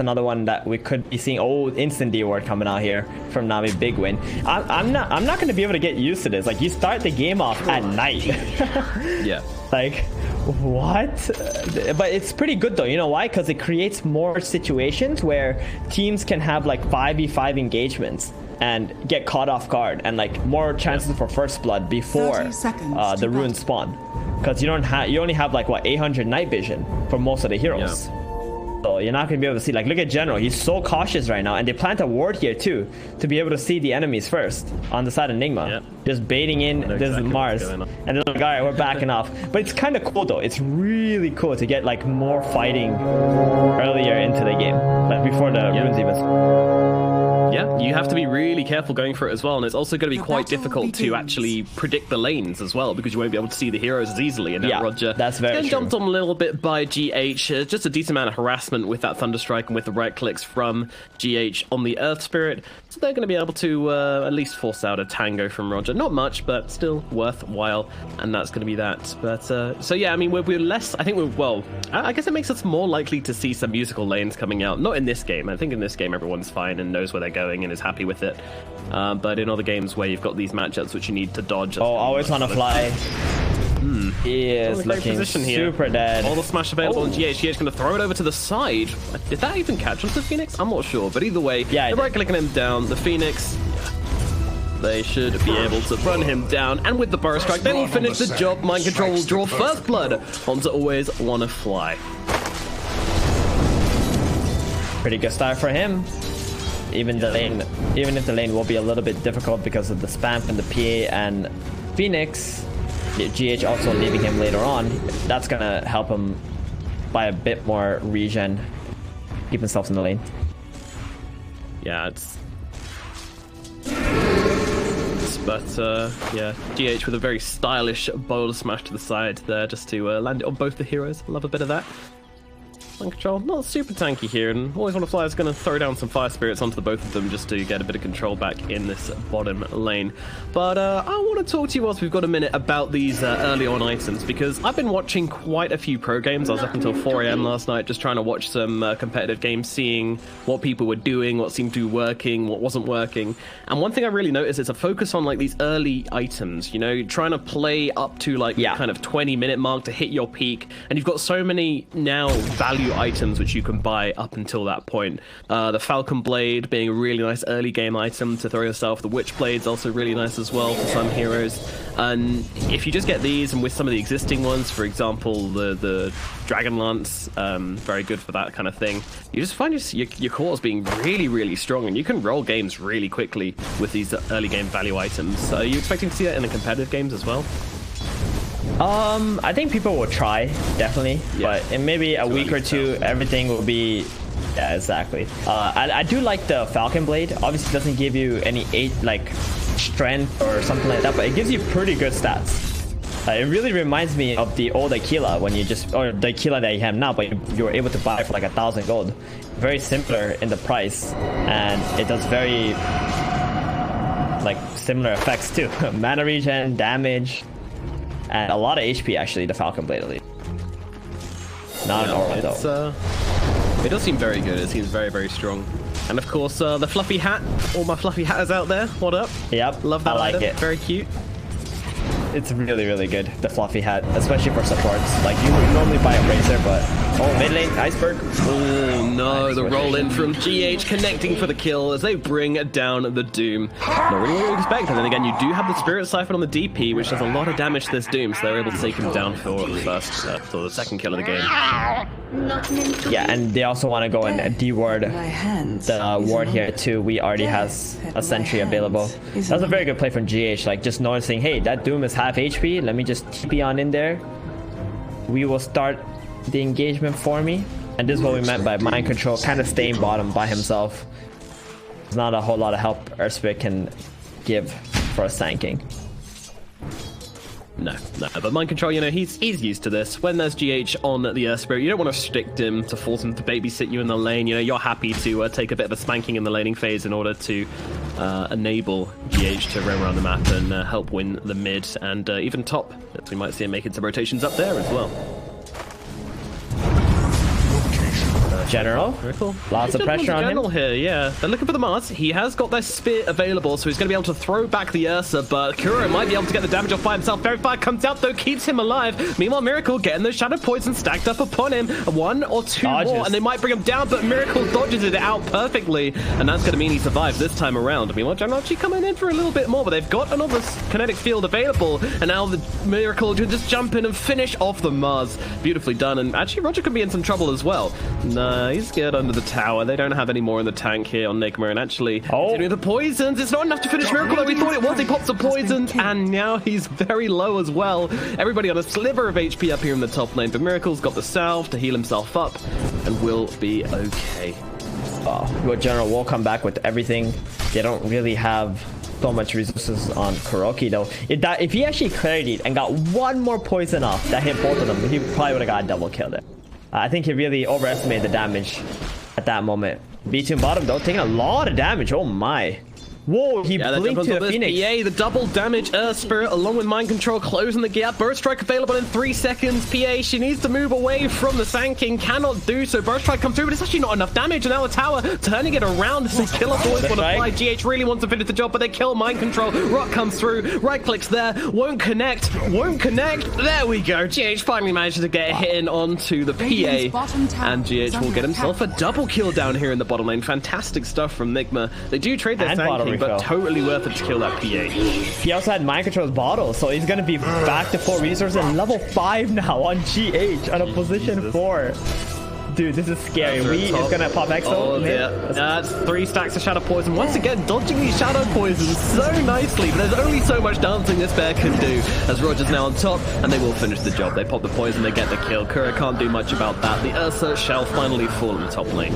another one that we could be seeing. Oh, instant D ward coming out here from Na'Vi. Big win. I'm not going to be able to get used to this. Like, you start the game off at night. Yeah. Like, what? But it's pretty good though. You know why? Because it creates more situations where teams can have like 5v5 engagements and get caught off guard, and like more chances for first blood before the runes spawn. Because you only have like what, 800 night vision for most of the heroes. Yeah. So you're not gonna be able to see. Like, look at General, he's so cautious right now, and they plant a ward here too to be able to see the enemies first on the side of Nigma. Yep. Just baiting in this exactly Mars, and they're like, alright, we're backing off. But it's kind of cool though. It's really cool to get like more fighting earlier into the game, like before the runes even. Yeah, you have to be really careful going for it as well, and it's also going to be quite difficult to actually predict the lanes as well, because you won't be able to see the heroes as easily. And now Roger that's very true. Jumped on a little bit by GH, just a decent amount of harassment with that Thunderstrike and with the right clicks from GH on the Earth Spirit, so they're going to be able to at least force out a tango from Roger. Not much, but still worthwhile, and that's going to be that. But so yeah, I mean, we're less, I think well, I guess it makes us more likely to see some musical lanes coming out. Not in this game. I think in this game everyone's fine and knows where they're going and is happy with it, but in other games where you've got these matchups which you need to dodge, I always want to fly. He is looking super dead. All the smash available on GH. GH going to throw it over to the side. Did that even catch onto the Phoenix? I'm not sure, but either way, they're right clicking him down. The Phoenix, they should be able to run him down, and with the Burrow Strike they will finish the job. Mind Control will draw first blood onto Always Wanna Fly. Pretty good start for him. Even if the lane will be a little bit difficult because of the spam from the PA and Phoenix, GH also leaving him later on, that's gonna help him by a bit more regen, keep himself in the lane. Yeah, but yeah, GH with a very stylish boulder smash to the side there, just to land it on both the heroes. Love a bit of that. Mind Control, not super tanky here, and Always Wanna Fly is going to throw down some Fire Spirits onto the both of them just to get a bit of control back in this bottom lane. But I want to talk to you whilst we've got a minute about these early on items, because I've been watching quite a few pro games. I was up until 4 AM last night just trying to watch some competitive games, seeing what people were doing, what seemed to be working, what wasn't working. And one thing I really noticed is a focus on like these early items, you know, trying to play up to like the kind of 20-minute mark to hit your peak, and you've got so many now value items which you can buy up until that point. The Falcon Blade being a really nice early game item to throw yourself. The Witch Blade's also really nice as well for some heroes. And if you just get these, and with some of the existing ones, for example the Dragon Lance, very good for that kind of thing, you just find your core as being really strong, and you can roll games really quickly with these early game value items. Are you expecting to see that in the competitive games as well? I think people will try, definitely, but in maybe a week or two, everything will be, yeah, exactly. I do like the Falcon Blade. Obviously, it doesn't give you any strength or something like that, but it gives you pretty good stats. It really reminds me of the old Aquila, when you or the Aquila that you have now, but you were able to buy it for like 1,000 gold. Very similar in the price, and it does very like similar effects too. Mana regen, damage, and a lot of HP actually, the Falcon Blade at least. Not an aura though. It does seem very good. It seems very strong. And of course, the fluffy hat. All my fluffy hatters out there. What up? Yep. Love that. I like it. Very cute. It's really good, the fluffy hat, especially for supports. Like, you would normally buy a Razor, but mid lane, Iceberg. Oh no, the roll in from GH connecting for the kill as they bring down the Doom. Not really what you expect, and then again you do have the Spirit Siphon on the DP, which does a lot of damage to this Doom, so they're able to take him down for the second kill of the game. Yeah, and they also want to go and de-ward the ward here too. We already has a sentry available. That was a very good play from GH, like just noticing, hey, that Doom is half HP, let me just TP on in there. We will start the engagement for me. And this is what we meant by Mind Control, kind of staying bottom by himself. There's not a whole lot of help Iceberg can give for us tanking. No, but Mind Control, you know, he's used to this. When there's GH on the Earth Spirit, you don't want to restrict him to force him to babysit you in the lane. You know, you're happy to take a bit of a spanking in the laning phase in order to enable GH to roam around the map and help win the mid and even top. We might see him making some rotations up there as well. General. Miracle. Lots of pressure on General him. here, yeah. They're looking for the Mars. He has got their spear available, so he's going to be able to throw back the Ursa, but Kuro might be able to get the damage off by himself. Very far comes out, though, keeps him alive. Meanwhile, Miracle getting those Shadow Poison stacked up upon him. One or two more, and they might bring him down, but Miracle dodges it out perfectly, and that's going to mean he survives this time around. Meanwhile, General actually coming in for a little bit more, but they've got another kinetic field available, and now the Miracle can just jump in and finish off the Mars. Beautifully done, and actually Roger could be in some trouble as well. Nah, he's scared under the tower. They don't have any more in the tank here on Nigma, and actually, the poisons, it's not enough to finish Miracle like we thought it was. He pops the poisons, and now he's very low as well. Everybody on a sliver of HP up here in the top lane, but Miracle's got the salve to heal himself up, and will be okay. Your General will come back with everything. They don't really have so much resources on Kuroki though. If he actually cleared it and got one more poison off that hit both of them, he probably would have got a double kill there. I think he really overestimated the damage at that moment. B2 bottom though, taking a lot of damage. Oh my. Whoa, he blinked to the Phoenix. PA, the double damage Earth Spirit along with Mind Control closing the gap. Burst Strike available in 3 seconds. PA, she needs to move away from the Sand King. Cannot do so. Burst Strike comes through, but it's actually not enough damage. And now the tower turning it around. This is Killer Boys want to fly. GH really wants to finish the job, but they kill Mind Control. Rock comes through. Right clicks there. Won't connect. Won't connect. There we go. GH finally manages to get a hit in onto the PA. And GH will get himself a double kill down here in the bottom lane. Fantastic stuff from Nigma. They do trade their Sand King, but totally worth it to kill that PA. He also had Mind Control's bottle, so he's gonna be back to full resources and level 5 now on GH on a position 4. Dude, this is scary. Is gonna pop Exo. Oh, yeah. That's 3 stacks of Shadow Poison. Once again, dodging these Shadow Poisons so nicely, but there's only so much dancing this bear can do, as Roger's now on top, and they will finish the job. They pop the poison, they get the kill. Kura can't do much about that. The Ursa shall finally fall in the top lane.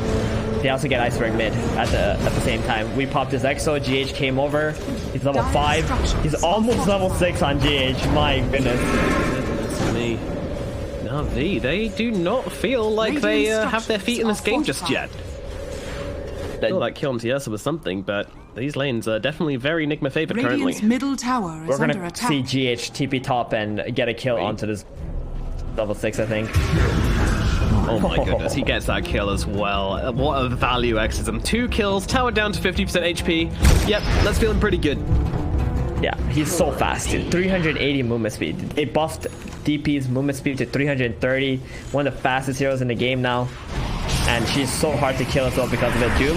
They also get Iceberg mid at the same time. We popped his Exo, GH came over. He's level 5. He's almost level 6 on GH. My goodness. Goodness me. Navi, they do not feel like they have their feet in this game just yet. I feel like kill on Tiersa was something, but these lanes are definitely very Nigma favored currently. Middle tower is We're gonna see GH TP top and get a kill onto this level 6, I think. Oh my goodness, he gets that kill as well. What a value exism. 2 kills, tower down to 50% HP. Yep, that's feeling pretty good. Yeah, he's so fast, dude. 380 movement speed. They buffed DP's movement speed to 330. One of the fastest heroes in the game now. And she's so hard to kill as well because of it. Doom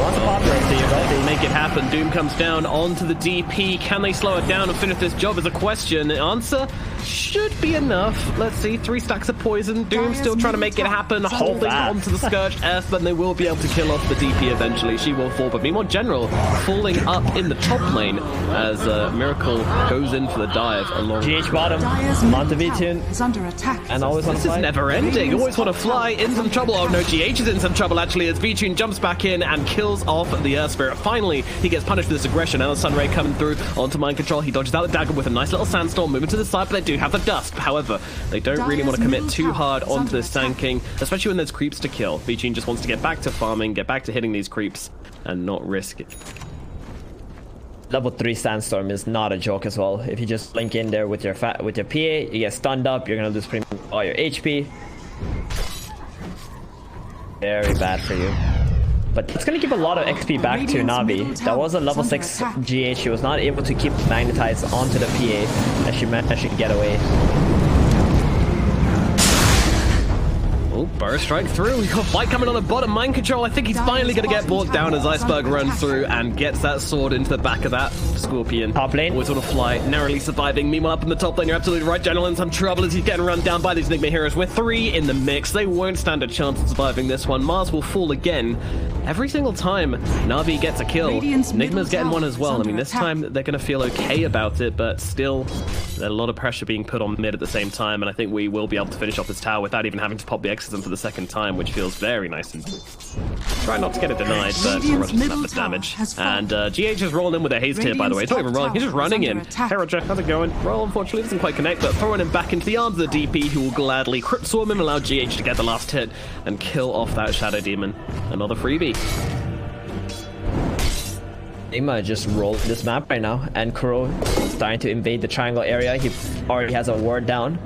wants to pop her, so you go. They make it happen. Doom comes down onto the DP. Can they slow it down and finish this job is a question. The answer should be enough. Let's see, 3 stacks of poison. Doom still trying to make it happen, holding onto the Scourge Earth, but they will be able to kill off the DP eventually. She will fall, but meanwhile, General falling up in the top lane as Miracle goes in for the dive along. GH bottom, Montevideo is under attack. And always on This is never ending. Always want to fly in some trouble. Oh no, GH is in some trouble actually as V-Tune jumps back in and kills off the Earth Spirit. Finally, he gets punished for this aggression. Now the Sunray coming through onto Mind Control. He dodges out the dagger with a nice little sandstorm, moving to the side, but they do have the dust. However, they don't really want to commit too hard onto this Sand King, especially when there's creeps to kill. V-Tune just wants to get back to farming, get back to hitting these creeps, and not risk it. Level 3 Sandstorm is not a joke as well. If you just link in there with your PA, you get stunned up, you're gonna lose pretty much all your HP. Very bad for you. But it's gonna give a lot of XP back to Navi. That was a level 6 GH. She was not able to keep magnetized onto the PA as she managed to get away. Oh, burst strike through. We got a fight coming on the bottom. Mind Control. I think he's finally going to get brought down as Iceberg runs through and gets that sword into the back of that Scorpion. Top lane. Always on a fly, narrowly surviving. Meanwhile, up in the top lane, you're absolutely right. General in some trouble as he's getting run down by these Nigma heroes. With 3 in the mix, they won't stand a chance of surviving this one. Mars will fall again. Every single time Navi gets a kill, Nigma's getting one as well. I mean, this time they're going to feel okay about it, but still, there's a lot of pressure being put on mid at the same time, and I think we will be able to finish off this tower without even having to pop the exorcism for the second time, which feels very nice. And try not to get it denied, but Roger doesn't have the damage. And GH is rolling in with a haste here, by the way. It's not even rolling, he's just running in. Hey Roger, how's it going? Roll, unfortunately, doesn't quite connect, but throwing him back into the arms of the DP, who will gladly crypt swarm him, allow GH to get the last hit and kill off that Shadow Demon. Another freebie. Nigma just rolled this map right now, and Kuro starting to invade the triangle area. He already has a ward down.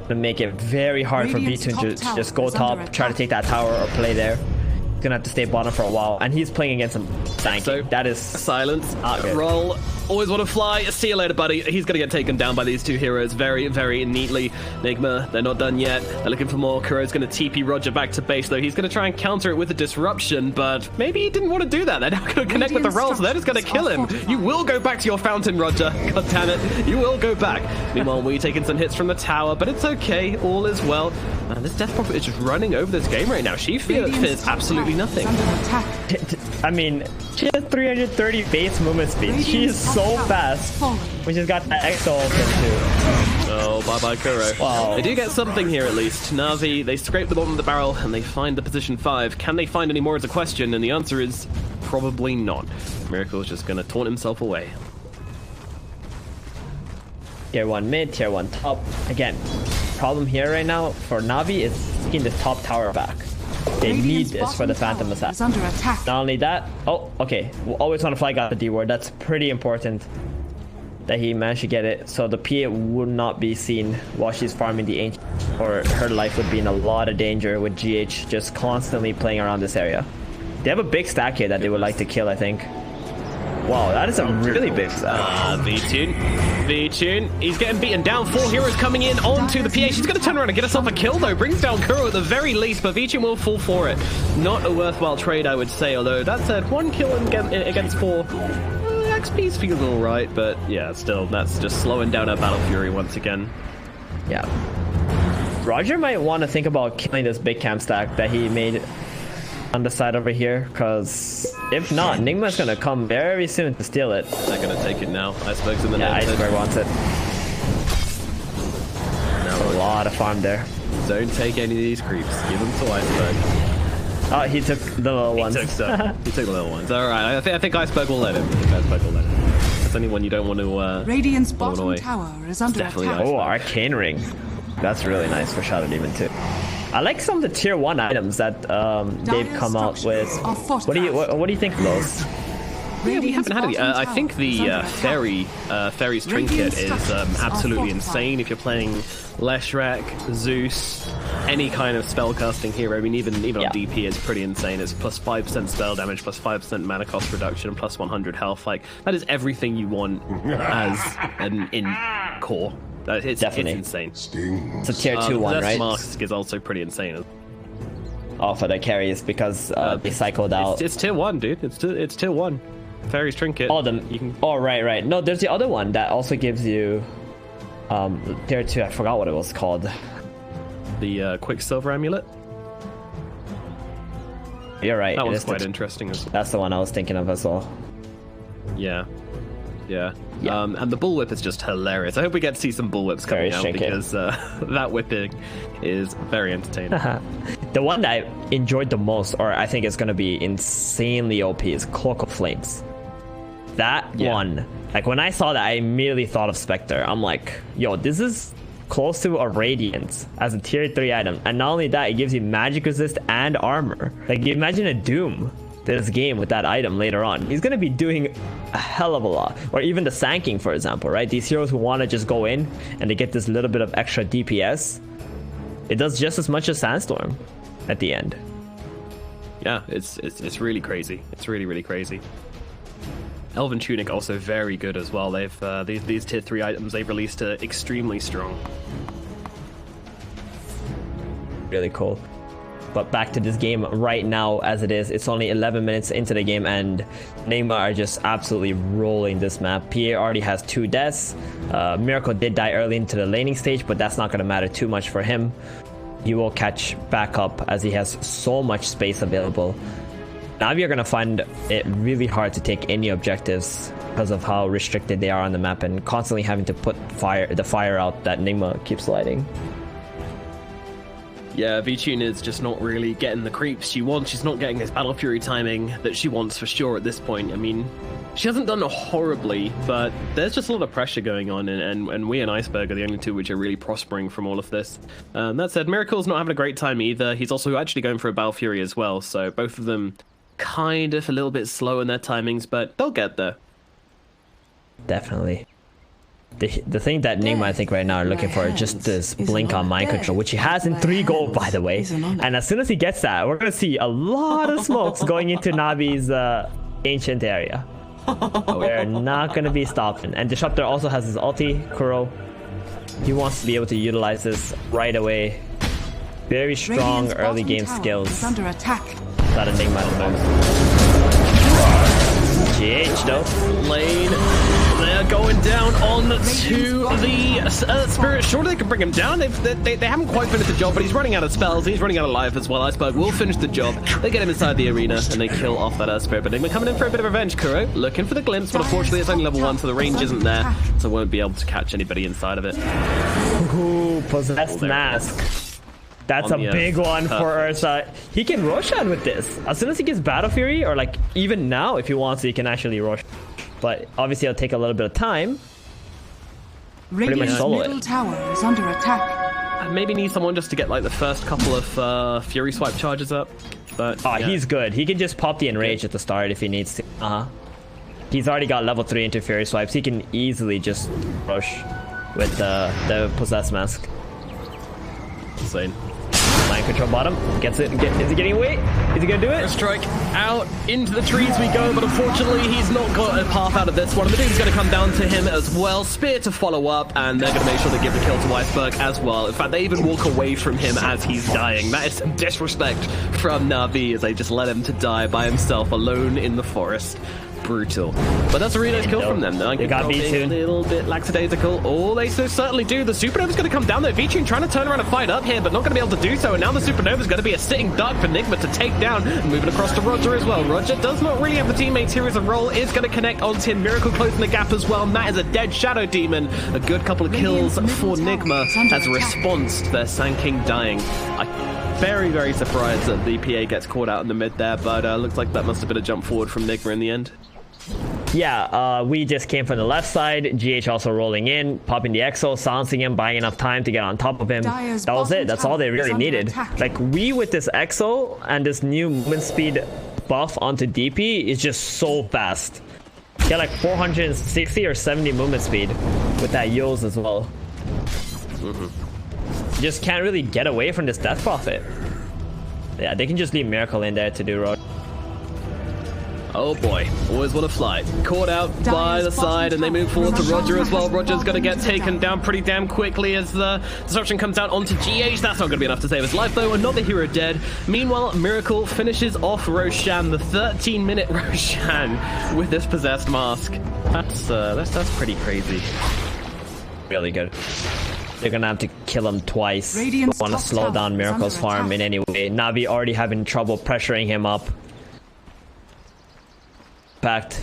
to make it very hard for V2 to just go top, try to take that tower or play there. He's gonna have to stay bottom for a while, and he's playing against some tanky. So that is silence. good. Roll. Always want to fly. See you later, buddy. He's going to get taken down by these two heroes very, very neatly. Nigma, they're not done yet. They're looking for more. Kuro's going to TP Roger back to base, though. He's going to try and counter it with a disruption, but maybe he didn't want to do that. They're now going to connect with the rolls, so they're just going to kill him. You will go back to your fountain, Roger. God damn it. You will go back. Meanwhile, we're taking some hits from the tower, but it's okay. All is well. And this Death Prophet is just running over this game right now. She fears absolutely nothing. I mean, she has 330 base movement speed. She is so fast. We just got that exo ult too. Oh, bye-bye, Kuro. Wow. They do get something here, at least. Na'Vi, they scrape the bottom of the barrel, and they find the position 5. Can they find any more is a question, and the answer is probably not. Miracle's just going to taunt himself away. Tier 1 mid, tier 1 top. Again, problem here right now for Na'Vi is taking this top tower back. They need this for the Phantom Assassin. Not only that, oh, okay. We'll always want to flag out the D ward. That's pretty important that he managed to get it. So the PA would not be seen while she's farming the Ancient, or her life would be in a lot of danger with GH just constantly playing around this area. They have a big stack here that they would like to kill, I think. Wow, that is a really big stack. V-Tune, he's getting beaten down. 4 heroes coming in onto the PA. She's going to turn around and get herself a kill, though. Brings down Kuro at the very least, but V-Tune will fall for it. Not a worthwhile trade, I would say, although that said, 1 kill against 4. XP's feels alright, but yeah, still, that's just slowing down her Battle Fury once again. Yeah. Roger might want to think about killing this big camp stack that he made on the side over here, because if not, Nigma's gonna come very soon to steal it. They're gonna take it now. Iceberg's in the net. Iceberg wants it. Now a lot of farm there. Don't take any of these creeps. Give them to Iceberg. Oh, he took the little ones. He took the little ones. All right, I think Iceberg will let him. That's anyone you don't want to. Radiant's bottom tower is under attack. Oh, Arcane Ring. That's really nice for Shadow Demon too. I like some of the tier 1 items that they've come out with. What do you think of those? Yeah, we haven't had any. I think the Fairy's Trinket is absolutely insane if you're playing Leshrac, Zeus, any kind of spellcasting hero. I mean, even on DP is pretty insane. It's plus 5% spell damage, plus 5% mana cost reduction, plus 100 health. Like, that is everything you want as an in core. It's insane. It's a tier 2 one, right? Mask is also pretty insane. Oh, for the carries, because they cycled out. It's tier 1, dude. It's tier 1. Fairy's Trinket. Oh, right. No, there's the other one that also gives you tier 2. I forgot what it was called. The Quicksilver Amulet. You're right. That one's quite interesting as well. That's the one I was thinking of as well. Yeah. And the bullwhip is just hilarious. I hope we get to see some bullwhips coming out, because that whipping is very entertaining. The one that I enjoyed the most, or I think is going to be insanely OP, is Cloak of Flames. That one, like when I saw that, I immediately thought of Spectre. I'm like, yo, this is close to a Radiance as a tier 3 item. And not only that, it gives you magic resist and armor. Like, imagine a Doom this game with that item later on. He's going to be doing a hell of a lot. Or even the Sanking, for example, right? These heroes who want to just go in and they get this little bit of extra DPS. It does just as much as Sandstorm at the end. Yeah, it's really crazy. It's really, really crazy. Elven Tunic also very good as well. They've these tier 3 items they've released are extremely strong. Really cool. But back to this game right now as it is. It's only 11 minutes into the game and Nigma are just absolutely rolling this map. PA already has 2 deaths. Miracle did die early into the laning stage, but that's not going to matter too much for him. He will catch back up as he has so much space available. Now you're going to find it really hard to take any objectives because of how restricted they are on the map and constantly having to put the fire out that Nigma keeps lighting. Yeah, V-Tune is just not really getting the creeps she wants. She's not getting this Battle Fury timing that she wants for sure at this point. I mean, she hasn't done horribly, but there's just a lot of pressure going on, and we and Iceberg are the only two which are really prospering from all of this. That said, Miracle's not having a great time either. He's also actually going for a Battle Fury as well, so both of them kind of a little bit slow in their timings, but they'll get there. Definitely. The thing that Nigma I think right now are looking for is just this blink on mind control, which he has in 3 gold by the way. And as soon as he gets that, we're gonna see a lot of smokes going into Navi's ancient area. We're not gonna be stopping. And Disruptor also has his ulti. Kuro, he wants to be able to utilize this right away. Very strong early game skills. Under attack. That Nigma at the moment. GH though. Lane, they're going down on to the Spirit. Surely they can bring him down. They haven't quite finished the job, but he's running out of spells. He's running out of life as well. Iceberg will finish the job. They get him inside the arena and they kill off that Spirit. But Nigma coming in for a bit of revenge. Kuro looking for the glimpse, but unfortunately it's only level 1, so the range isn't there, so won't be able to catch anybody inside of it. Ooh, possessed mask. That's a big one for Ursa. He can Roshan with this. As soon as he gets Battle Fury, or like even now if he wants, he can actually Roshan. But obviously it'll take a little bit of time. Pretty much solo middle it. tower is under attack. I maybe need someone just to get like the first couple of Fury Swipe charges up. But he's good. He can just pop the Enrage at the start if he needs to. He's already got level 3 into Fury Swipes. He can easily just rush with the Possessed Mask. Insane. Mind control bottom. Gets it. Is he getting away? Is he gonna do it? A strike out into the trees we go, but unfortunately he's not got a path out of this one. The dude's going to come down to him as well. Spear to follow up, and they're going to make sure they give the kill to Iceberg as well. In fact, they even walk away from him as he's dying. That is some disrespect from Navi as they just let him to die by himself alone in the forest. Brutal. But that's a really nice kill from them. They got beat a little bit lackadaisical. Oh, they so certainly do. The Supernova's going to come down there. Vici trying to turn around and fight up here, but not going to be able to do so. And now the Supernova's going to be a sitting duck for Nigma to take down. Moving across to Roger as well. Roger does not really have the teammates here as a role. Is going to connect onto him. Miracle closing the gap as well. And that is a dead Shadow Demon. A good couple of kills for Nigma as a response to their Sand King dying. Very, very surprised that the PA gets caught out in the mid there, but looks like that must have been a jump forward from Nigma in the end. Yeah, we just came from the left side. GH also rolling in, popping the Exo, silencing him, buying enough time to get on top of him. That was it. That's all they really needed. Like, we with this Exo and this new movement speed buff onto DP is just so fast. Get like 460 or 70 movement speed with that Yos as well. You just can't really get away from this Death Prophet. Yeah, they can just leave Miracle in there to do road. Oh boy, always want to fly. Caught out by the side, and they move forward to Roger as well. Roger's going to get taken down pretty damn quickly as the disruption comes out onto GH. That's not going to be enough to save his life though. Another hero dead. Meanwhile, Miracle finishes off Roshan, the 13-minute Roshan, with this possessed mask. That's pretty crazy. Really good. They're gonna have to kill him twice. Want to slow down Miracle's farm in any way. Navi already having trouble pressuring him up. In fact,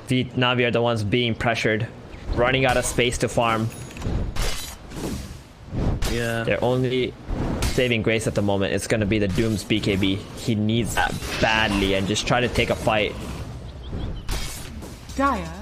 Navi are the ones being pressured, running out of space to farm. Yeah. They're only saving grace at the moment. It's gonna be the Doom's BKB. He needs that badly, and just try to take a fight.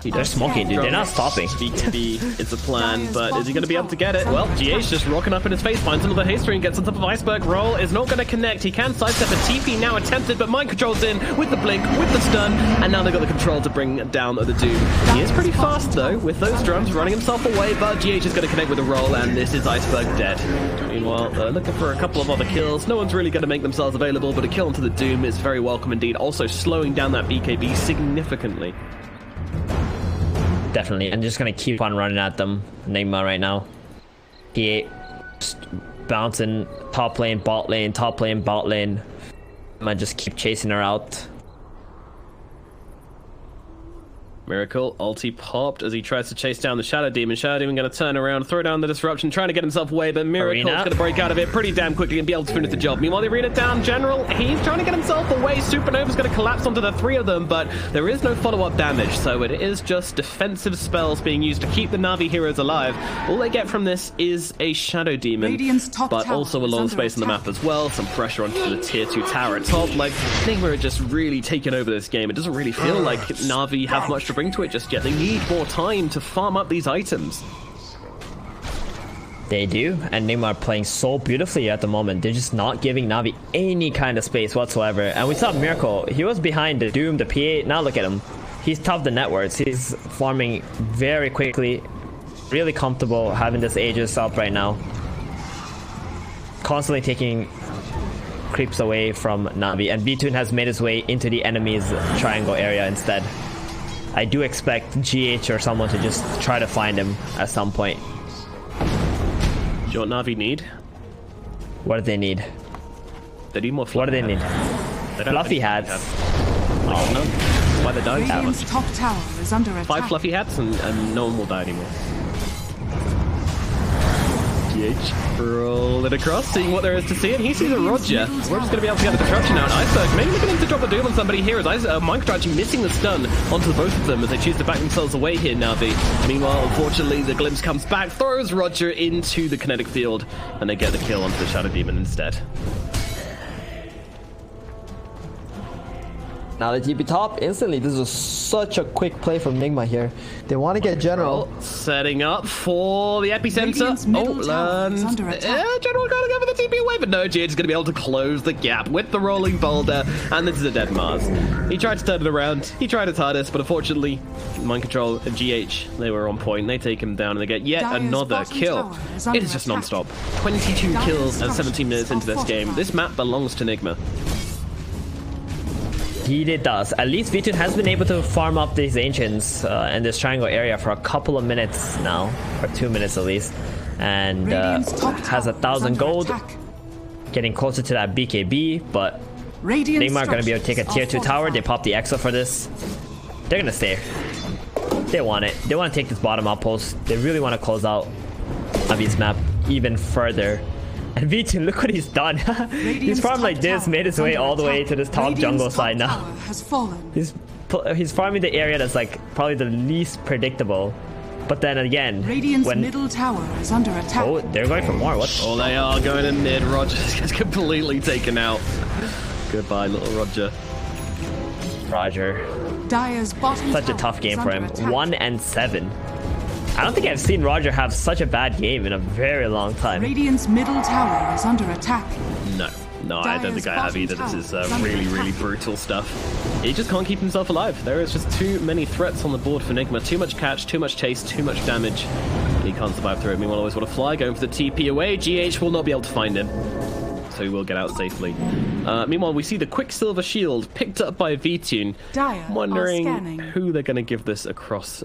They're smoking, dude. They're not stopping. BKB is the plan, but is he going to be able to get it? Well, GH just rocking up in his face, finds another haste ring, gets on top of Iceberg. Roll is not going to connect. He can sidestep a TP now attempted, but mind control's in with the blink, with the stun, and now they've got the control to bring down the Doom. He is pretty fast though, with those drums running himself away, but GH is going to connect with a roll, and this is Iceberg dead. Meanwhile, looking for a couple of other kills. No one's really going to make themselves available, but a kill onto the Doom is very welcome indeed. Also slowing down that BKB significantly. Definitely, and just gonna keep on running at them. Nigma right now. He just bouncing top lane, bot lane, top lane, bot lane. Might just keep chasing her out. Miracle ulti popped as he tries to chase down the Shadow Demon. Shadow Demon going to turn around, throw down the disruption, trying to get himself away, but Miracle's going to break out of it pretty damn quickly and be able to finish the job. Meanwhile, the arena down, General, he's trying to get himself away. Supernova's going to collapse onto the 3 of them, but there is no follow-up damage, so it is just defensive spells being used to keep the Navi heroes alive. All they get from this is a Shadow Demon, but also a lot of space on the map as well. Some pressure onto the tier 2 tower at top. Like, Nigma are just really taking over this game. It doesn't really feel like Navi have much to bring to it just yet. They need more time to farm up these items. They do, and Nigma are playing so beautifully at the moment. They're just not giving Navi any kind of space whatsoever. And we saw Miracle. He was behind the Doom, the PA. Now look at him. He's top the networks. He's farming very quickly. Really comfortable having this Aegis up right now. Constantly taking creeps away from Navi, and Vtune has made his way into the enemy's triangle area instead. I do expect GH or someone to just try to find him at some point. Do you know what Navi need? What do they need? They need more fluffy. What do they need? They don't Fluffy hats. Oh no. Why they dying so much? Radiant's top tower is under attack. 5 fluffy hats and no one will die anymore. GH rolling across, seeing what there is to see, and he sees a Roger. Roger's going to be able to get the disruption now, and Iceberg maybe looking to drop a doom on somebody here as Minecraft actually missing the stun onto both of them as they choose to back themselves away here, Navi. Meanwhile, unfortunately, the glimpse comes back, throws Roger into the kinetic field, and they get the kill onto the Shadow Demon instead. Now the TP top instantly. This is such a quick play from Nigma here. They want to get General. Setting up for the epicenter. General gotta go for the TP away, but no, GH is going to be able to close the gap with the rolling boulder, and this is a dead Mars. He tried to turn it around. He tried his hardest, but unfortunately, Mind Control and GH, they were on point. They take him down, and they get yet another kill. It is just non-stop. 22 kills and 17 minutes into this game. This map belongs to Nigma. It does. At least Vtune has been able to farm up these Ancients in this triangle area for a couple of minutes now, or 2 minutes at least, and has 1,000 gold, getting closer to that BKB, but Nigma are going to be able to take a tier 2 tower. They pop the Exo for this. They're going to stay. They want it. They want to take this bottom outpost. They really want to close out Navi's map even further. And Vtune, look what he's done. He's farmed like this, made his way all the way to this top jungle side now. He's farming the area that's like probably the least predictable. But then again, when middle tower is under attack. Oh, they're going for more. What? Oh, they are going in mid. Roger gets completely taken out. Goodbye, little Roger. Dire's bottom Such a tough game for him. 1-7. I don't think I've seen Roger have such a bad game in a very long time. Radiant's middle tower is under attack. No, I don't think I have either. This is really brutal stuff. He just can't keep himself alive. There is just too many threats on the board for Nigma. Too much catch, too much chase, too much damage. He can't survive through it. Meanwhile, always want to fly, going for the TP away. GH will not be able to find him, so he will get out safely. Meanwhile, we see the Quicksilver Shield picked up by Vtune. I'm wondering who they're going to give this across.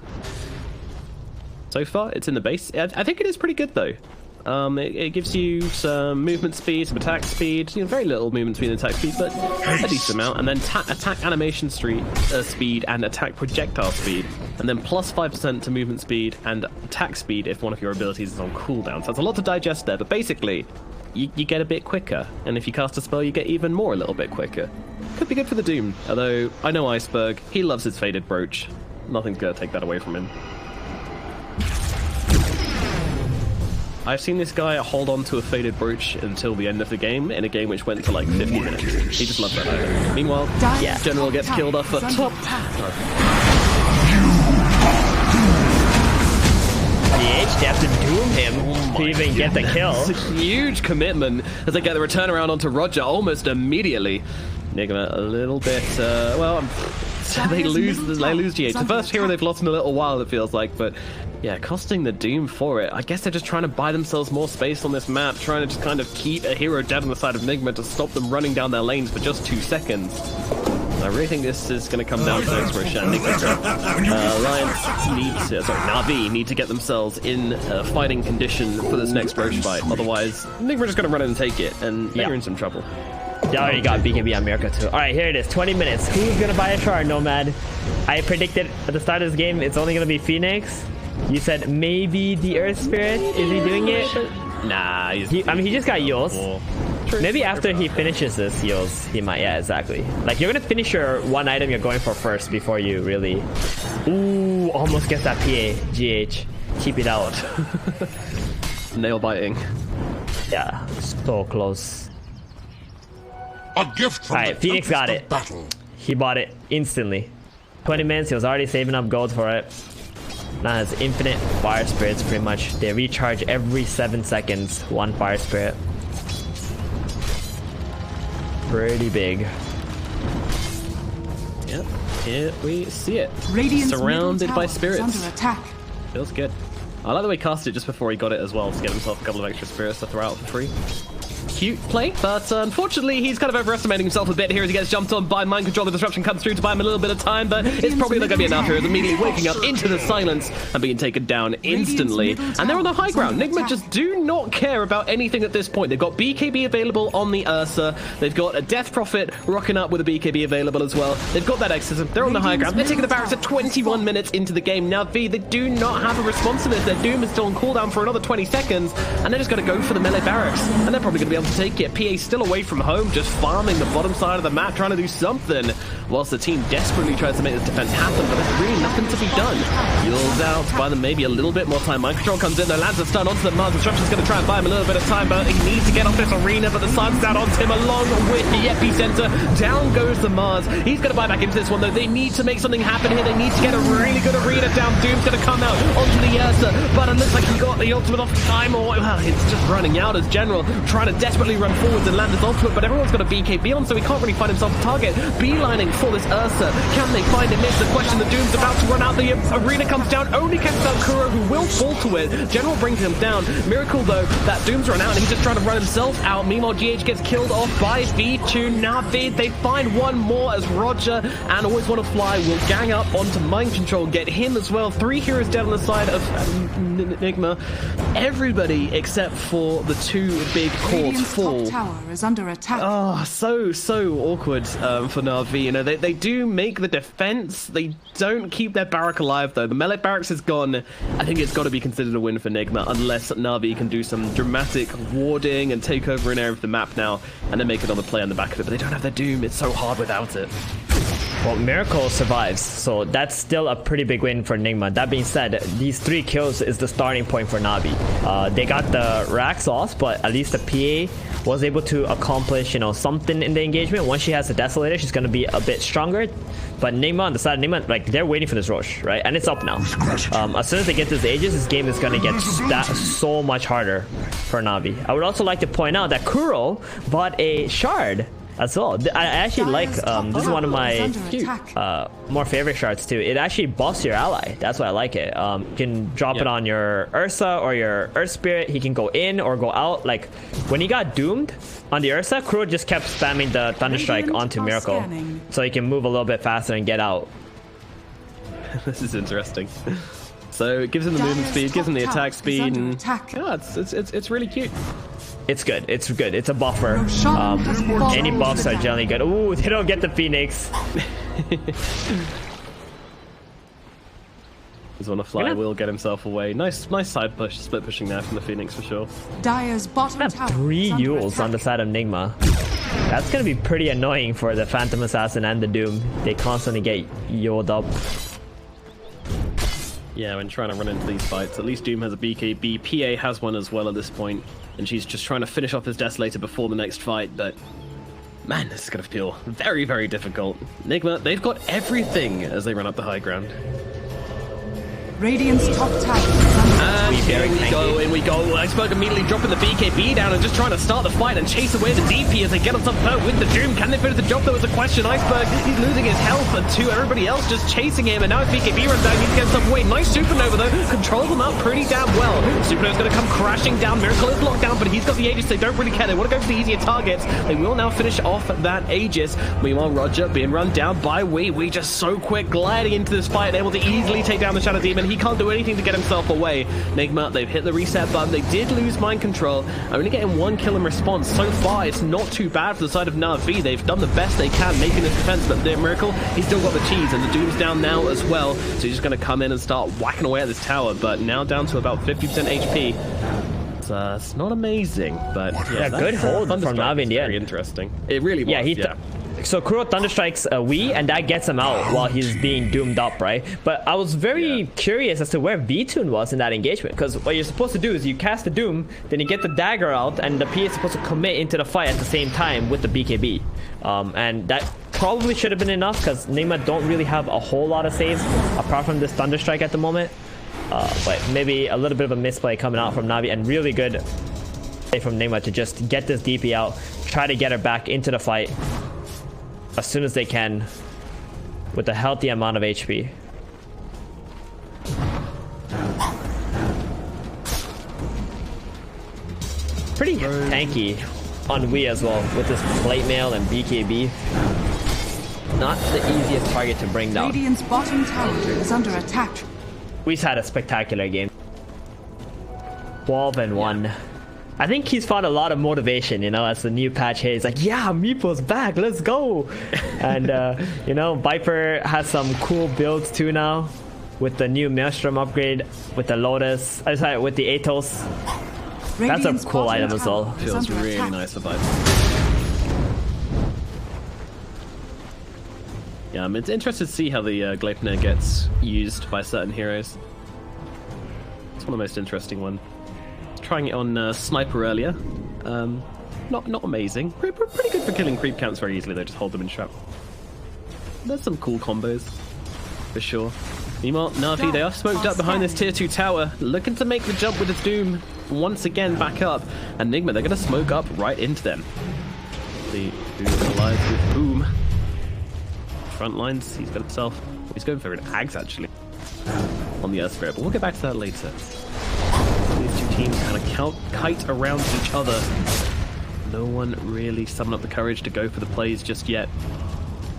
So far, it's in the base. I think it is pretty good, though. It gives you some movement speed, some attack speed. You know, very little movement speed and attack speed, but a decent amount. And then attack animation speed and attack projectile speed. And then plus 5% to movement speed and attack speed if one of your abilities is on cooldown. So that's a lot to digest there, but basically, you get a bit quicker. And if you cast a spell, you get even more a little bit quicker. Could be good for the Doom. Although, I know Iceberg. He loves his Faded Brooch. Nothing's going to take that away from him. I've seen this guy hold on to a Faded Brooch until the end of the game, in a game which went to like 50 minutes. He just loves that item. Meanwhile, General gets killed off at top. They have to doom him to even get the kill. It's a huge commitment as they get the return around onto Roger almost immediately. Nigma a little bit, they lose GH. The first hero they've lost in a little while, it feels like, but yeah, costing the Doom for it. I guess they're just trying to buy themselves more space on this map, trying to just kind of keep a hero dead on the side of Nigma to stop them running down their lanes for just 2 seconds. I really think this is going to come down to this where Navi need to get themselves in a fighting condition for this next Roche fight. Otherwise, Nigma are just going to run in and take it, and they're in some trouble. They already got BKB on Mirka too. Alright, here it is. 20 minutes. Who's going to buy a Shard, Nomad? I predicted at the start of this game it's only going to be Phoenix. You said maybe the Earth Spirit. Is he doing it? Nah, he just got Yules. Maybe after he finishes this Yules, he might. Yeah, exactly. Like, you're going to finish your one item you're going for first before you really... Ooh, almost gets that PA. GH. Keep it out. Nail biting. Yeah, so close. A gift from Alright, Phoenix got it. Battle. He bought it instantly. 20 minutes, he was already saving up gold for it. Now has infinite fire spirits pretty much. They recharge every 7 seconds. 1 fire spirit. Pretty big. Yep, here we see it. Radiant's surrounded by spirits. under attack. Feels good. I like the way he cast it just before he got it as well to get himself a couple of extra spirits to throw out for free. Cute play, but unfortunately he's kind of overestimating himself a bit here as he gets jumped on by mind control. The disruption comes through to buy him a little bit of time, but it's probably not going to be enough here. He's immediately waking up into the silence and being taken down instantly. And they're on the high ground. Nigma just do not care about anything at this point. They've got BKB available on the Ursa. They've got a Death Prophet rocking up with a BKB available as well. They've got that exorcism. They're on the high ground. They're taking the barracks at 21 minutes into the game. Now V, they do not have a response to this. Their Doom is still on cooldown for another 20 seconds, and they're just going to go for the melee barracks. And they're probably going to be able to take it. PA still away from home, just farming the bottom side of the map, trying to do something, whilst the team desperately tries to make this defense happen, but there's really nothing to be done. Heals out, buy them maybe a little bit more time. Mind control comes in, though, lands a stun onto the Mars. Disruption's going to try and buy him a little bit of time, but he needs to get off this arena, but the sun's out onto him along with the epicenter. Down goes the Mars. He's going to buy back into this one, though. They need to make something happen here. They need to get a really good arena down. Doom's going to come out onto the Ursa, but it looks like he got the ultimate off time, or well, it's just running out as General, trying to desperately run forwards and land his ultimate, but everyone's got a BKB on, so he can't really find himself a target. Beelining for this Ursa. Can they find him? It's the question. The Doom's about to run out. The arena comes down. Only catches out Kuro, who will fall to it. General brings him down. Miracle, though, that Doom's run out, and he's just trying to run himself out. Meanwhile, GH gets killed off by V2. Now they find one more as Roger and Always Want to Fly will gang up onto Mind Control, get him as well. 3 heroes dead on the side of Nigma. Everybody except for the 2 big cores fall. Tower is under attack. Oh, so awkward for Na'Vi. You know, they do make the defense. They don't keep their barrack alive, though. The melee barracks is gone. I think it's got to be considered a win for Nigma, unless Na'Vi can do some dramatic warding and take over an area of the map now, and then make another play on the back of it. But they don't have their Doom. It's so hard without it. Well, Miracle survives, so that's still a pretty big win for Nigma. That being said, these 3 kills is the starting point for Na'Vi. They got the racks off, but at least the PA was able to accomplish, you know, something in the engagement. Once she has the Desolator, she's going to be a bit stronger. But Nigma on the side, Nigma, like, they're waiting for this Roche, right? And it's up now. As soon as they get this Aegis, this game is going to get so much harder for Na'Vi. I would also like to point out that Kuro bought a Shard as well. I actually like, this is one of my more favorite shards too. It actually buffs your ally. That's why I like it. You can drop it on your Ursa or your Earth Spirit. He can go in or go out. Like, when he got doomed on the Ursa, Kuro just kept spamming the Thunderstrike onto Miracle, so he can move a little bit faster and get out. This is interesting. So it gives him the movement speed, gives him the attack speed, and yeah, it's really cute. It's good. It's good. It's a buffer. Any buffs are generally good. Ooh, they don't get the Phoenix. He's on a fly. Will get himself away. Nice side push, split pushing there from the Phoenix for sure. Dire's bottom tower. 3 Yules on the side of Nigma. That's gonna be pretty annoying for the Phantom Assassin and the Doom. They constantly get yuled up. Yeah, when trying to run into these fights, at least Doom has a BKB. PA has one as well at this point, and she's just trying to finish off his Desolator before the next fight, but man, this is going to feel very, very difficult. Nigma, they've got everything as they run up the high ground. Radiant's top tower. And here we go. Iceberg immediately dropping the BKB down and just trying to start the fight and chase away the DP as they get on top of her with the Doom. Can they finish the job? There was a question. Iceberg, he's losing his health, and to everybody else just chasing him, and now his BKB runs down. He needs to get himself away. Nice Supernova, though. Controls them up pretty damn well. Supernova's going to come crashing down. Miracle is locked down, but he's got the Aegis. They don't really care. They want to go for the easier targets. They will now finish off that Aegis. Meanwhile, Roger being run down by We just so quick, gliding into this fight, able to easily take down the Shadow Demon. He can't do anything to get himself away. Nigma, they've hit the reset button. They did lose mind control, only getting 1 kill in response. So far, it's not too bad for the side of Na'Vi. They've done the best they can making this defense, but their Miracle, he's still got the cheese, and the Doom's down now as well. So he's just going to come in and start whacking away at this tower, but now down to about 50% HP. It's not amazing, but yeah, good hold from Na'Vi in the end. Very interesting. It really was, So Kuro Thunderstrikes Wii, and that gets him out while he's being doomed up, right? But I was very curious as to where V-Tune was in that engagement, because what you're supposed to do is you cast the Doom, then you get the dagger out, and the PA is supposed to commit into the fight at the same time with the BKB. And that probably should have been enough, because Nigma don't really have a whole lot of saves apart from this Thunderstrike at the moment. But maybe a little bit of a misplay coming out from Na'Vi, and really good play from Nigma to just get this DP out, try to get her back into the fight as soon as they can with a healthy amount of HP. pretty tanky on Wii as well with this plate mail and BKB. Not the easiest target to bring down. Radiant's bottom tower is under attack. We've had a spectacular game. 12 and 1. I think he's found a lot of motivation, you know, as the new patch here. He's like, yeah, Meeple's back, let's go. And, you know, Viper has some cool builds too now with the new Maelstrom upgrade, with the Lotus, sorry, with the Atos. That's a cool item as well. Feels really nice for Viper. Yeah, it's interesting to see how the Gleipnir gets used by certain heroes. It's one of the most interesting ones. Trying it on Sniper earlier. Not amazing. Pretty good for killing creep counts very easily though, just hold them in trap. There's some cool combos, for sure. Meanwhile, Na'Vi, they are smoked up behind this tier 2 tower, looking to make the jump with his Doom once again back up. And Nigma, they're going to smoke up right into them. The Doom alive with Boom. Front lines, he's got himself. He's going for an Ags actually on the Iceberg, but we'll get back to that later. These two teams kind of kite around each other. No one really summoned up the courage to go for the plays just yet.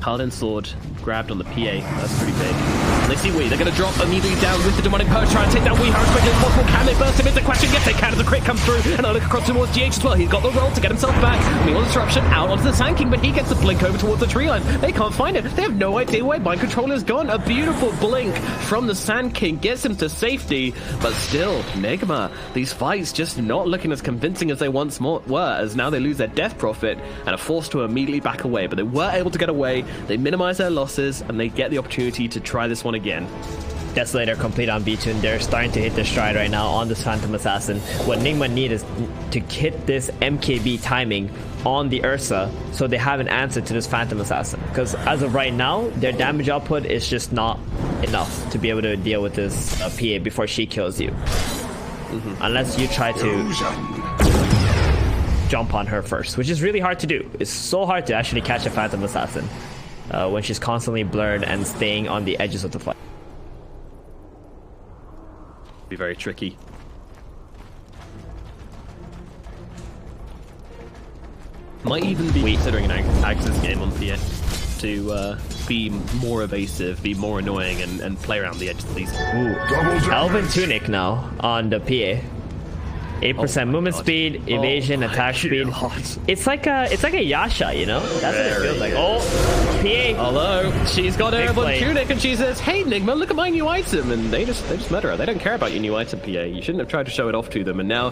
Paladin Sword grabbed on the PA. That's pretty big. And they see Wii. They're going to drop immediately down with the Demonic Purge, try and take down Wii as quickly as possible. Can they burst him? It's a question. Yes, they can as a crit comes through. And I look across towards GH as well. He's got the roll to get himself back. Meanwhile, Disruption out onto the Sand King, but he gets the blink over towards the tree line. They can't find it. They have no idea where Mind Controller's gone. A beautiful blink from the Sand King gets him to safety. But still, Nigma, these fights just not looking as convincing as they once were, as now they lose their Death Prophet and are forced to immediately back away. But they were able to get away. They minimize their losses, and they get the opportunity to try this one again. Desolator complete on B2, and they're starting to hit their stride right now on this Phantom Assassin. What Nigma need is to hit this MKB timing on the Ursa so they have an answer to this Phantom Assassin. Because as of right now, their damage output is just not enough to be able to deal with this PA before she kills you. Unless you try to jump on her first, which is really hard to do. It's so hard to actually catch a Phantom Assassin when she's constantly blurred and staying on the edges of the fight. Be very tricky. Might even be considering an Axis game on PA to be more evasive, be more annoying, and play around the edges of these. Ooh, Elven Tunic now on the PA. 8% movement speed, evasion, attack speed. It's like a Yasha, you know? That's what it feels like. Oh, PA. Although she's got her Elven Tunic and she says, "Hey Nigma, look at my new item," and they just met her. They don't care about your new item, PA. You shouldn't have tried to show it off to them. And now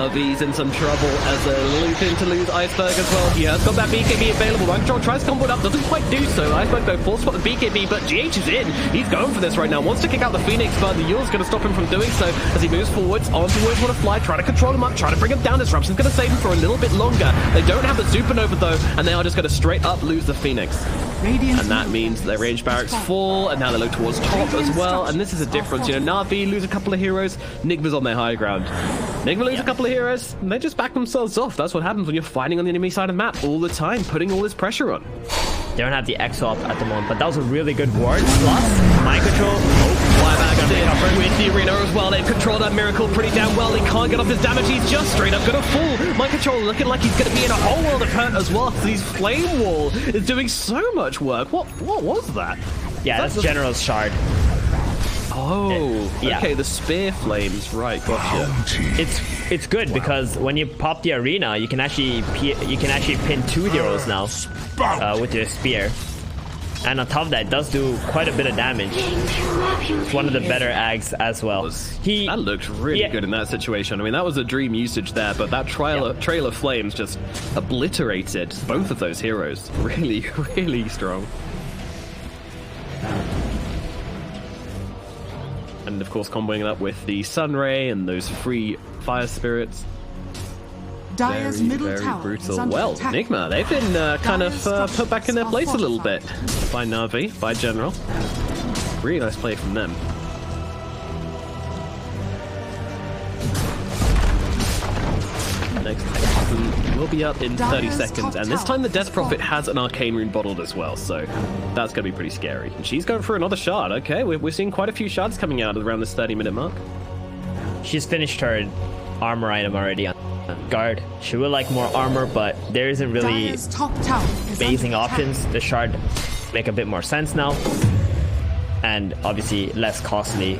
V's in some trouble as they're looking to lose Iceberg as well. He has got that BKB available. Mind Control tries to combo it up, doesn't quite do so. Iceberg though force spot the BKB, but GH is in. He's going for this right now. Wants to kick out the Phoenix, but the Yule's going to stop him from doing so as he moves forwards on towards Wanna Fly, trying to control him up, trying to bring him down. Disruption's going to save him for a little bit longer. They don't have the Supernova though, and they are just going to straight up lose the Phoenix. And that means their range barracks fall, and now they look towards top as well. And this is a difference. You know, Na'Vi lose a couple of heroes, Nigma's on their high ground. Nigma lose a couple of heroes, and they just back themselves off. That's what happens when you're fighting on the enemy side of the map all the time, putting all this pressure on. They don't have the EXO up at the moment, but that was a really good ward. Plus, Mind Control. Flyback with the arena as well. They've controlled that Miracle pretty damn well. He can't get off his damage. He's just straight up gonna fall. Mind Control looking like he's gonna be in a whole world of hurt as well. So his Flame Wall is doing so much work. What was that? Yeah, that's General's Shard. Oh, yeah. Okay, the Spear Flames, right, gotcha. It's good because when you pop the arena, you can actually pin 2 heroes now with your spear. And on top of that, it does do quite a bit of damage. It's one of the better Ags as well. That looked really good in that situation. I mean, that was a dream usage there, but that Trail of Flames just obliterated both of those heroes. Really, really strong. And of course, comboing it up with the Sunray and those free Fire Spirits. Dire's middle tower brutal. Well, Nigma, they've been kind of put back in their place a little bit by Na'Vi, by General. Really nice play from them. Next season will be up in 30 seconds, and this time the Death Prophet has an Arcane Rune bottled as well, so that's going to be pretty scary. And she's going for another shard. Okay, we're seeing quite a few shards coming out around this 30-minute mark. She's finished her armor item already. guard. She would like more armor, but there isn't really Dire's top tower is amazing under attack. options. The shard make a bit more sense now, and obviously less costly,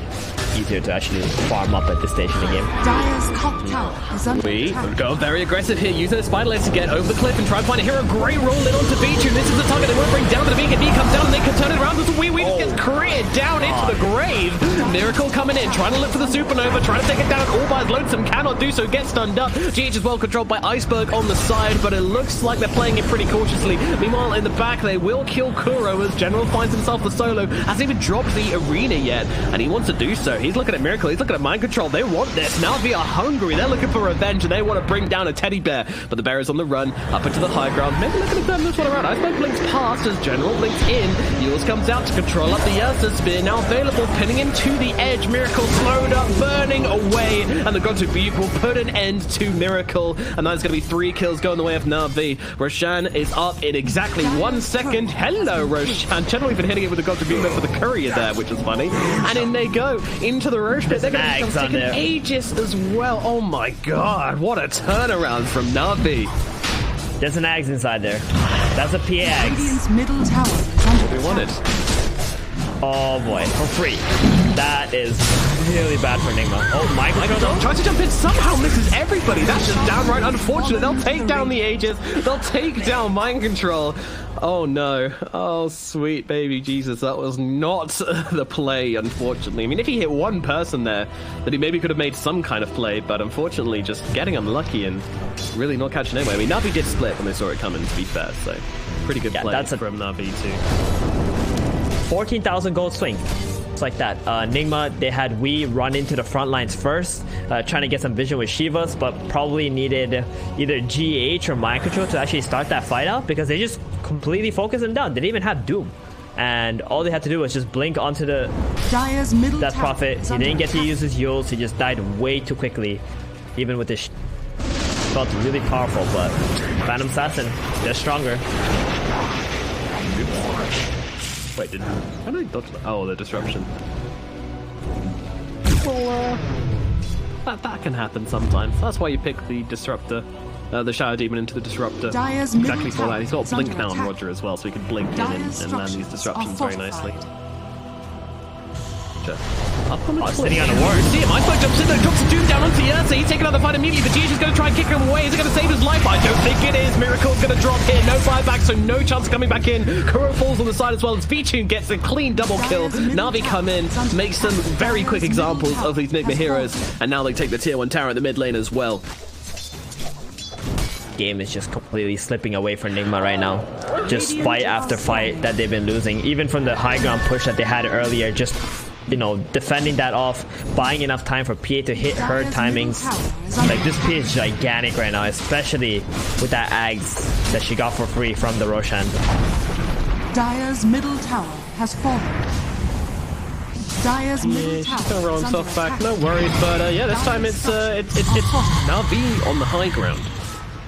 easier to actually farm up at this stage in the game. Dire's top tower is under We attack. go very aggressive here, using those spider legs to get over the cliff and try and find a hero. Great roll in onto Beach, and this is the target they want to bring down to the beacon. B comes down and they can turn it around. There's a wee just gets critted down into the grave. Miracle coming in, trying to look for the supernova, trying to take it down all by his lonesome, cannot do so, gets stunned up. GH is well controlled by Iceberg on the side, but it looks like they're playing it pretty cautiously. Meanwhile, in the back, they will kill Kuro as General finds himself the solo. Hasn't even dropped the arena yet, and he wants to do so. He's looking at Miracle, he's looking at mind control. They want this. Now they are hungry. They're looking for revenge, and they want to bring down a teddy bear. But the bear is on the run, up into the high ground. Maybe looking to turn this one around. Iceberg blinks past as General blinks in. Yules comes out to control up the Ursa Spear. Now available, pinning him to the edge. Miracle slowed up, burning away. And the Gods of Butte will put an end to Miracle. And that's going to be 3 kills going the way of Na'Vi. Roshan is up in exactly 1 second. Hello, Roshan. Generally been hitting it with the Gods of Butte for the courier there, which is funny. And in they go, into the Roche pit. They're going to be taking Aegis as well. Oh my god, what a turnaround from Na'Vi. There's an Ags inside there. That's a PA Ags. Radiant's middle tower is under We attack. wanted. Oh boy, for free. That is really bad for Nigma. Oh my god. Tries to jump in, somehow misses everybody. That's just downright unfortunate. They'll take down the Aegis. They'll take down mind control. Oh no. Oh sweet baby Jesus. That was not the play, unfortunately. I mean, if he hit one person there, then he maybe could have made some kind of play, but unfortunately just getting unlucky and really not catching anyway. I mean, Na'Vi did split when they saw it coming, to be fair, so pretty good play from Na'Vi too. 14,000 gold swing. It's like that. Nigma, they had we run into the front lines first, trying to get some vision with Shivas, but probably needed either GH or mind control to actually start that fight out, because they just completely focused him down. They didn't even have Doom, and all they had to do was just blink onto the Dire's middle Death tower Prophet. is He under didn't get to attack. use his Yules. He just died way too quickly, even with this. Felt really powerful, but Phantom Assassin, they're stronger. Wait, how did I dodge that? Oh, the disruption. Well, that can happen sometimes. That's why you pick the disruptor, the Shadow Demon into the disruptor. Dire's Exactly middle for that. tower He's got is blink under now on attack. Roger as well, so he can blink in Dire's and land these structures disruptions are very nicely. fortified. Up on the Sitting on a ward. See him. Iceberg jumps in there, drops a Doom down onto Ursa. He's taking out the fight immediately, but GH is going to try and kick him away. Is it going to save his life? I don't think it is. Miracle's going to drop here. No buyback, so no chance of coming back in. Kuro falls on the side as well as Vichun gets a clean double kill. Na'Vi come in, make some very quick examples of these Nigma heroes, and now they take the tier 1 tower in the mid lane as well. Game is just completely slipping away from Nigma right now. Just fight after fight that they've been losing. Even from the high ground push that they had earlier, just, you know, defending that off, buying enough time for PA to hit her timings. Like, this PA is gigantic right now, especially with that Ags that she got for free from the Roshan. Dire's middle tower has fallen. Dire's middle She's tower gonna roll is under himself back, attack. no worries, but yeah, this time it's Na'Vi on the high ground.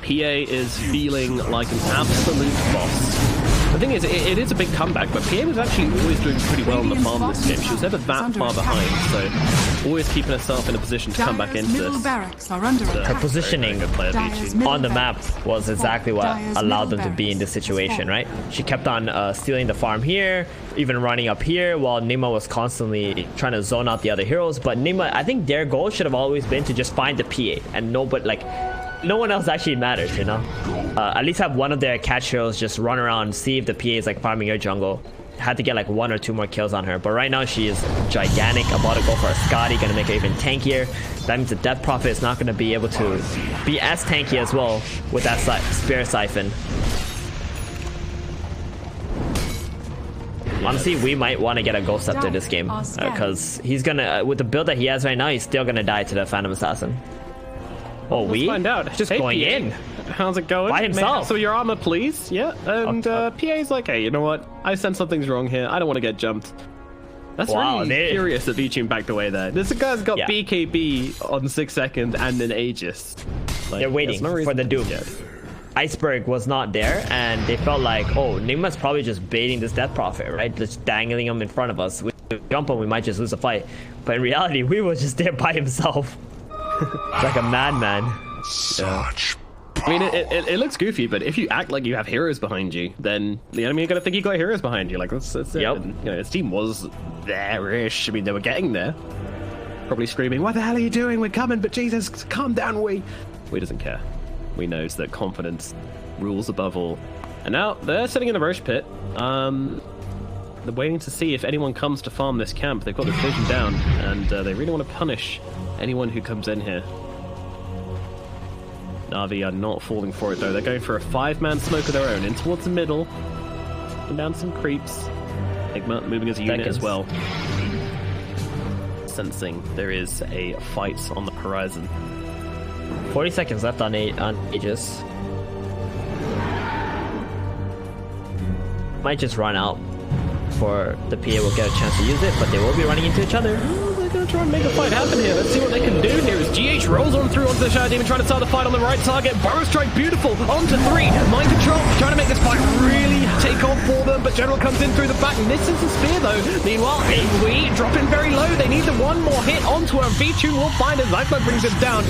PA is feeling like an absolute boss. The thing is, it is a big comeback, but PA was actually always doing pretty well on the farm this game. She was never that far behind, so always keeping herself in a position to come back Dire's into middle this. barracks are under Her attack. positioning Very good player, Dire's Vichun. middle on the map barracks was exactly what Dire's allowed middle them to be in this barracks has situation, fallen. right? She kept on stealing the farm here, even running up here, while Nigma was constantly trying to zone out the other heroes. But Nigma, I think their goal should have always been to just find the PA, and nobody, like, no one else actually matters, you know? At least have one of their catch heroes just run around, see if the PA is like farming your jungle. Had to get like 1 or 2 more kills on her, but right now she is gigantic. About to go for a Scotty, gonna make her even tankier. That means the Death Prophet is not gonna be able to be as tanky as well with that Spear Siphon. Honestly, we might want to get a Ghost Scepter this game, because he's gonna, with the build that he has right now, he's still gonna die to the Phantom Assassin. Oh, Let's find out. just Hey, going PA. in. How's it going? By May I himself. have some of your armor, please. Yeah, and PA's like, hey, you know what? I sense something's wrong here. I don't want to get jumped. That's Wow, really curious that Vichun backed away there. This guy's got Yeah. BKB on 6 seconds and an Aegis. Like, They're waiting there's no for reason the to Doom. get- Iceberg was not there, and they felt like, oh, Nigma's probably just baiting this Death Prophet, right? Just dangling him in front of us. We jump him, we might just lose the fight. But in reality, we was just there by himself. Like a madman. Such I mean, it looks goofy, but if you act like you have heroes behind you, then the enemy are going to think you got heroes behind you. Like, that's it. Yep. And, you know, his team was there-ish. I mean, they were getting there. Probably screaming, what the hell are you doing? We're coming, but Jesus, calm down, we doesn't care. We knows that confidence rules above all. And now, they're sitting in the Roche pit. They're waiting to see if anyone comes to farm this camp. They've got the vision down, and they really want to punish anyone who comes in here. Na'Vi are not falling for it, though. They're going for a 5-man smoke of their own, in towards the middle. And down some creeps. Nigma moving as a unit as well. Sensing there is a fight on the horizon. 40 seconds left on Aegis. Might just run out before the PA will get a chance to use it, but they will be running into each other. They're going to try and make a fight happen here. Let's see what they can do here as GH rolls on through onto the Shadow Demon, trying to start the fight on the right target. Burrow Strike, beautiful, onto 3. Mind Control, trying to make this fight really take off for them, but General comes in through the back, misses the spear though. Meanwhile, AoE dropping very low. They need the one more hit onto her. V2 will find it. Iceberg brings it down.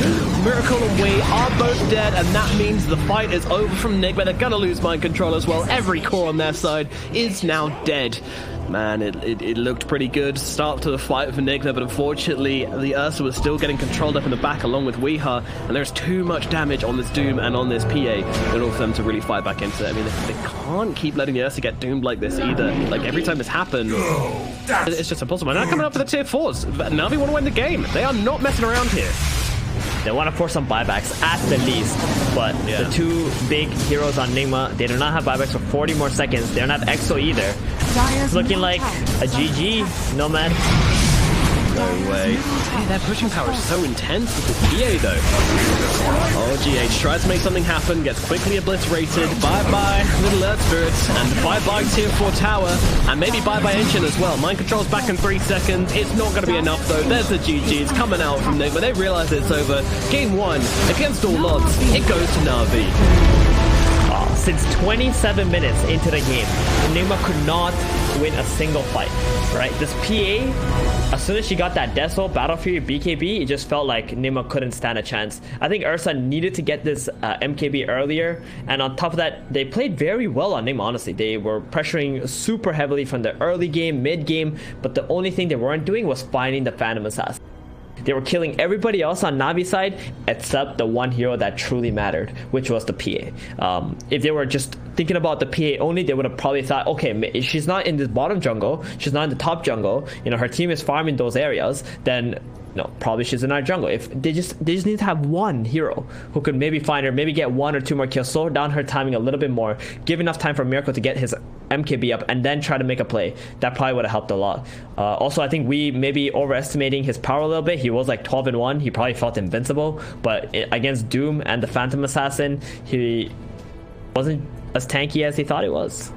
Miracle and Wei are both dead, and that means the fight is over from Nigma. They're going to lose Mind Control as well. Every core on their side is now dead. Man, it looked pretty good start to the fight for Nigma, but unfortunately the Ursa was still getting controlled up in the back along with Weeha, and there's too much damage on this Doom and on this PA in order for them to really fight back into it. I mean, they can't keep letting the Ursa get doomed like this either. Like, every time this happens, it's just impossible. And now coming up for the tier 4s, but now they want to win the game. They are not messing around here. They want to force some buybacks at the least, but the two big heroes on Nigma, they do not have buybacks for 40 more seconds. They don't have Exo either. It's looking like a GG, Nomad. No way. Hey, their pushing power is so intense with this PA though. Oh, GH tries to make something happen, gets quickly obliterated. Bye-bye, little Earth Spirits, and bye-bye Tier 4 Tower, and maybe bye-bye Engine as well. Mind Control's back in 3 seconds. It's not going to be enough though. There's the GGs coming out from Nigma. They realize it's over. Game 1, against all odds, it goes to Na'Vi. Since 27 minutes into the game, Nigma could not win a single fight, right? This PA, as soon as she got that Deathfall, Battle Fury, BKB, it just felt like Nigma couldn't stand a chance. I think Ursa needed to get this MKB earlier, and on top of that, they played very well on Nigma, honestly. They were pressuring super heavily from the early game, mid game, but the only thing they weren't doing was finding the Phantom Assassin. They were killing everybody else on Navi's side except the one hero that truly mattered, which was the PA. If they were just thinking about the PA only, they would have probably thought, okay, she's not in the bottom jungle, she's not in the top jungle, you know, her team is farming those areas, then no, probably she's in our jungle. If they just need to have one hero who could maybe find her, maybe get 1 or 2 more kills, slow down her timing a little bit more, give enough time for Miracle to get his MKB up, and then try to make a play. That probably would have helped a lot. Also, I think we maybe overestimating his power a little bit. He was like 12-1. He probably felt invincible, but against Doom and the Phantom Assassin, he wasn't as tanky as he thought he was.